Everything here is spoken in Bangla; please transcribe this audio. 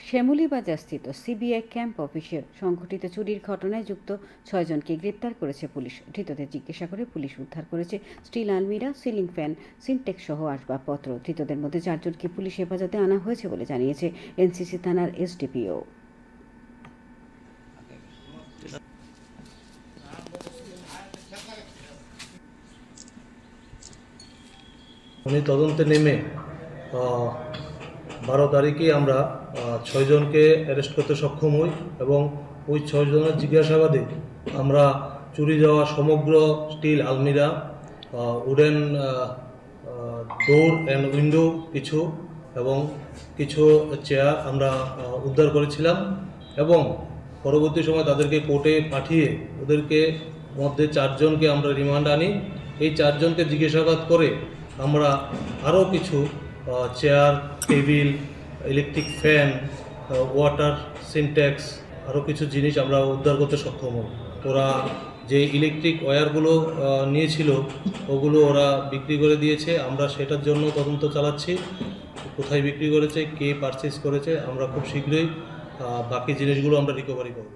শ্যামলীবাজারস্থিত সিবিআই ক্যাম্প অফিসে সংঘটিত চুরির ঘটনায় যুক্ত ৬ জনকে গ্রেপ্তার করেছে পুলিশ। ধৃতদের জিজ্ঞাসা করে পুলিশ উদ্ধার করেছে স্টিল আলমিরা, সিলিং ফ্যান, সিনটেক্স সহ আসবাবপত্র। ধৃতদের মধ্যে ৪ জনকে পুলিশ হেফাজতে আনা হয়েছে বলে জানিয়েছে এনসিসি থানার এসডিপিও। উনি তদন্তে নেমে 12 তারিখে আমরা 6 জনকে অ্যারেস্ট করতে সক্ষম হই এবং ওই 6 জনের জিজ্ঞাসাবাদে আমরা চুরি যাওয়া সমগ্র স্টিল আলমিরা, উডেন ডোর অ্যান্ড উইন্ডো কিছু এবং কিছু চেয়ার আমরা উদ্ধার করেছিলাম এবং পরবর্তী সময় তাদেরকে কোর্টে পাঠিয়ে ওদেরকে মধ্যে 4 জনকে আমরা রিমান্ড আনি। এই 4 জনকে জিজ্ঞাসাবাদ করে আমরা আরও কিছু chair, table, electric fan, water syntax আরও কিছু জিনিস আমরা উদ্ধার করতে সক্ষম হই। ওরা যে ইলেকট্রিক ওয়্যারগুলো নিয়েছিল ওগুলো ওরা বিক্রি করে দিয়েছে। আমরা সেটার জন্য তদন্ত চালাচ্ছি, কোথায় বিক্রি করেছে, কে পারচেজ করেছে। আমরা খুব শীঘ্রই বাকি জিনিসগুলো আমরা রিকভারি করব।